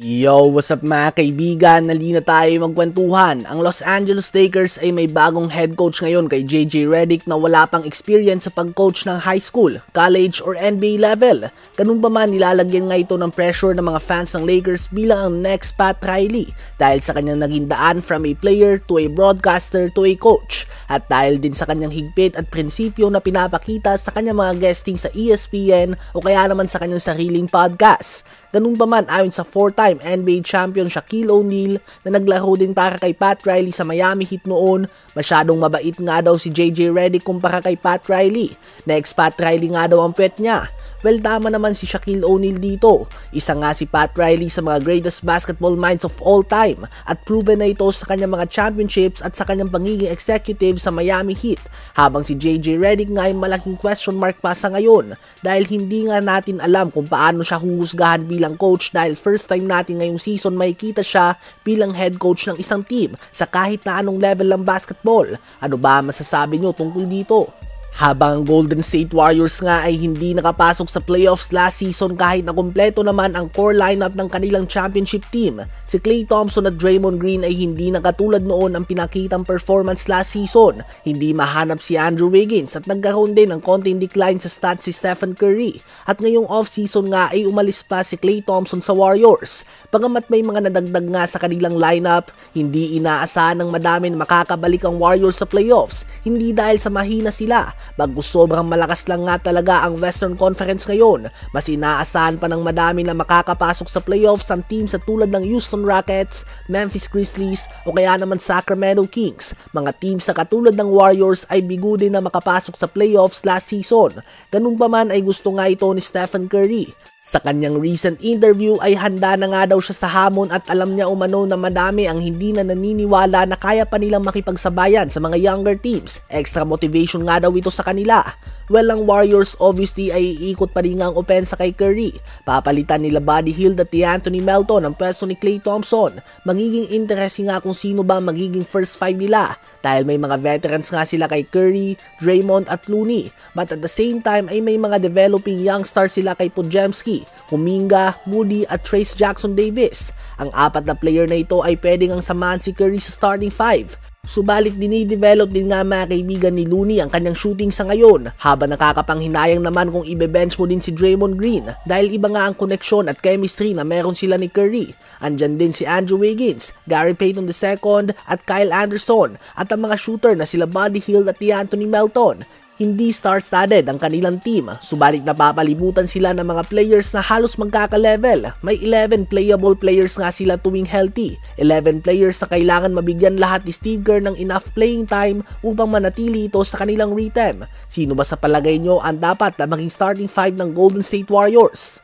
Yo, what's up mga kaibigan? Nali na tayo magkwentuhan. Ang Los Angeles Lakers ay may bagong head coach ngayon kay JJ Redick na wala pang experience sa pag-coach ng high school, college or NBA level. Ganun pa man, nilalagyan nga ito ng pressure ng mga fans ng Lakers bilang ang next Pat Riley dahil sa kanyang naging daan from a player to a broadcaster to a coach at dahil din sa kanyang higpit at prinsipyo na pinapakita sa kanyang mga guesting sa ESPN o kaya naman sa kanyang sariling podcast. Ganun pa man, ayon sa 4-time NBA champion Shaquille O'Neal na naglaro din para kay Pat Riley sa Miami Heat noon, masyadong mabait nga daw si JJ Redick kumpara kay Pat Riley. Next Pat Riley nga daw ang puwet niya. Well, tama naman si Shaquille O'Neal dito. Isa nga si Pat Riley sa mga greatest basketball minds of all time at proven na ito sa kanyang mga championships at sa kanyang pagiging executive sa Miami Heat. Habang si JJ Redick nga ay malaking question mark pa sa ngayon dahil hindi nga natin alam kung paano siya huhusgahan bilang coach dahil first time natin ngayong season makikita siya bilang head coach ng isang team sa kahit na anong level ng basketball. Ano ba masasabi nyo tungkol dito? Habang Golden State Warriors nga ay hindi nakapasok sa playoffs last season kahit na kumpleto naman ang core lineup ng kanilang championship team, si Klay Thompson at Draymond Green ay hindi nakatulad noon ang pinakitang performance last season. Hindi mahanap si Andrew Wiggins at nagkaroon din ng konting decline sa stats si Stephen Curry. At ngayong off-season nga ay umalis pa si Klay Thompson sa Warriors. Bagamat may mga nadagdag nga sa kanilang lineup, hindi inaasahan ng madami na makakabalik ang Warriors sa playoffs, hindi dahil sa mahina sila. Bago sobrang malakas lang nga talaga ang Western Conference ngayon, mas inaasahan pa ng madami na makakapasok sa playoffs ang team sa tulad ng Houston Rockets, Memphis Grizzlies o kaya naman Sacramento Kings. Mga teams sa katulad ng Warriors ay bigo din na makapasok sa playoffs last season. Ganun pa man ay gusto nga ito ni Stephen Curry. Sa kanyang recent interview ay handa na nga daw siya sa hamon at alam niya umano na madami ang hindi na naniniwala na kaya pa nilang makipagsabayan sa mga younger teams. Extra motivation nga daw ito sa kanila. Well, ang Warriors obviously ay iikot pa rin ang opensa kay Curry. Papalitan nila Buddy Hield at Anthony Melton ang pwesto ni Klay Thompson. Magiging interesting nga kung sino ba magiging first five nila dahil may mga veterans nga sila kay Curry, Draymond at Looney. But at the same time ay may mga developing young stars sila kay Podziemski, Kuminga, Moody at Trayce Jackson-Davis. Ang apat na player na ito ay pwedeng ang samahan si Curry sa starting five. Subalit dinidevelop din nga mga kaibigan ni Looney ang kanyang shooting sa ngayon habang nakakapanghinayang naman kung ibe-bench mo din si Draymond Green dahil iba nga ang koneksyon at chemistry na meron sila ni Curry. Andyan din si Andrew Wiggins, Gary Payton II at Kyle Anderson at ang mga shooter na sila Buddy Hield at Anthony Melton. Hindi star-studded ang kanilang team, subalit napapalibutan sila ng mga players na halos magkaka-level. May 11 playable players nga sila tuwing healthy. 11 players na kailangan mabigyan lahat ni Steve Kerr ng enough playing time upang manatili ito sa kanilang rhythm. Sino ba sa palagay nyo ang dapat na maging starting five ng Golden State Warriors?